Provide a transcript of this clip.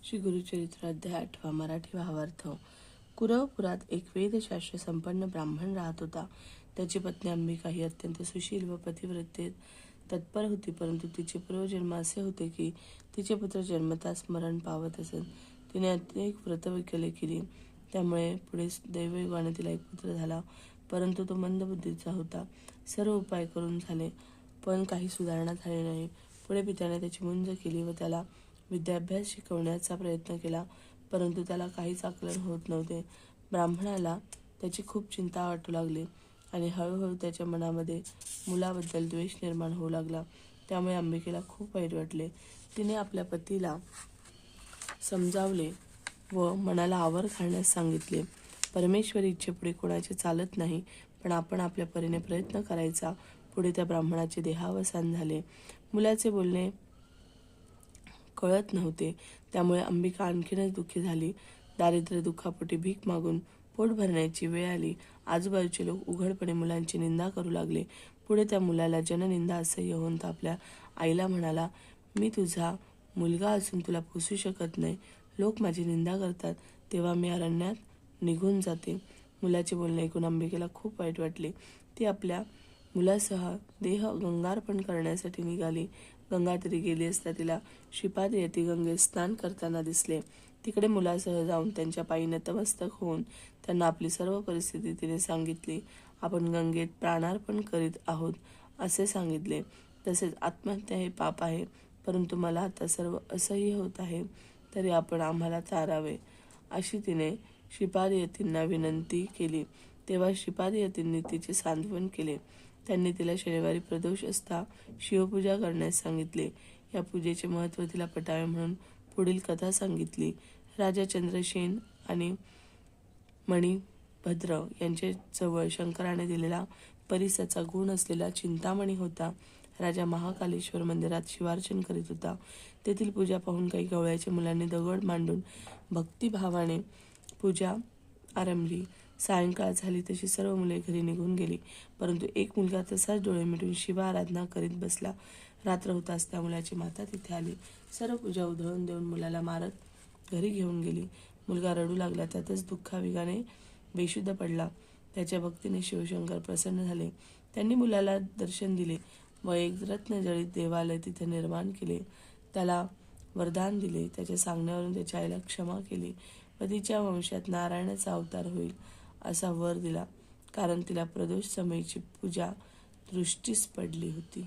श्री गुरुचरित्र अध्याय 8 मराठी भावार्थ। कुरवपुरात एक वेदशास्त्र संपन्न ब्राह्मण राहत होता। त्याची पत्नी अंबिका ही अत्यंत सुशील व पतिव्रतेत तत्पर होती, परंतु तिचे पूर्वजन्म असे होते की तिचे पुत्र जन्मताच मरण पावत असत। तिने अनेक व्रतविकले केली, त्यामुळे पुढे दैवयोगाने तिला एक पुत्र झाला, परंतु तो मंदबुद्धीचा होता। सर्व उपाय करून झाले, पण काही सुधारणा झाली नाही। पुढे पित्याने त्याची मुंज केली व त्याला विद्याभ्यास शिकवण्याचा प्रयत्न केला, परंतु त्याला काहीच आकलन होत नव्हते। ब्राह्मणाला त्याची खूप चिंता वाटू लागली आणि हळूहळू त्याच्या मनामध्ये मुलाबद्दल द्वेष निर्माण होऊ लागला। त्यामुळे अंबिकेला खूप वाईट वाटले। तिने आपल्या पतीला समजावले व मनाला आवर घालण्यास सांगितले। परमेश्वरी इच्छेपुढे कोणाचे चालत नाही, पण आपण आपल्या परीने प्रयत्न करायचा। पुढे त्या ब्राह्मणाचे देहावसान झाले। मुलाचे बोलणे कळत नव्हते, त्यामुळे अंबिका आणखीनच दुःखी झाली। दारिद्र्य दुःखापोटी भीक मागून पोट भरण्याची वेळ आली। आजूबाजूचे लोक उघडपणे मुलांची निंदा करू लागले। पुढे त्या मुलाला जननिंदा असह्य होऊन तो आपल्या आईला म्हणाला, मी तुझा मुलगा असून तुला पोसू शकत नाही। लोक माझी निंदा करतात, तेव्हा मी अरण्यात निघून जाते। मुलाचे बोलणे ऐकून अंबिकेला खूप वाईट वाटले। ती आपल्या मुलासह देह गंगार्पण करण्यासाठी निघाली। गंगातीरी गेली असता तिला श्रीपाद यती गंगेत स्नान करताना दिसले। तिकडे मुलासह जाऊन त्यांच्या पायी नतमस्तक होऊन त्यांना आपली सर्व परिस्थिती तिने सांगितली। आपण गंगेत प्राणार्पण करीत आहोत असे सांगितले। तसेच आत्महत्या हे पाप आहे, परंतु मला आता सर्व असह्य होत आहे, तरी आपण आम्हाला तारावे अशी तिने श्रीपाद यतींना विनंती केली। तेव्हा श्रीपाद यतींनी तिचे सांत्वन केले। त्यांनी तिला शनिवारी प्रदोष असता शिवपूजा करण्यास सांगितले। या पूजेचे महत्त्व तिला पटावे म्हणून पुढील कथा सांगितली। राजा चंद्रसेन आणि मणिभद्र यांच्याजवळ शंकराने दिलेला परिसाचा गुण असलेला चिंतामणी होता। राजा महाकालेश्वर मंदिरात शिवार्चन करीत होता। तेथील पूजा पाहून काही गवळ्याच्या मुलांनी दगड मांडून भक्तिभावाने पूजा आरंभली। सायंकाळ झाली तशी सर्व मुले घरी निघून गेली, परंतु एक मुलगा तसाच डोळे मिटून शिव आराधना करीत बसला। रात्र होताच त्या मुलाची माता तिथे आली। सर्व पूजा उधळून देऊन मुलाला मारत घरी घेऊन गेली। मुलगा रडू लागला, त्यातच दुःखाविगाने बेशुद्ध पडला। त्याच्या भक्तीने शिवशंकर प्रसन्न झाले। त्यांनी मुलाला दर्शन दिले व एक रत्नजडित देवालय तिथे निर्माण केले। त्याला वरदान दिले। त्याच्या सांगण्यावरून त्याच्या आईला क्षमा केली व तिच्या वंशात नारायणाचा अवतार होईल असा वर दिला, कारण तिला प्रदोष समयीची पूजा दृष्टीस पडली होती।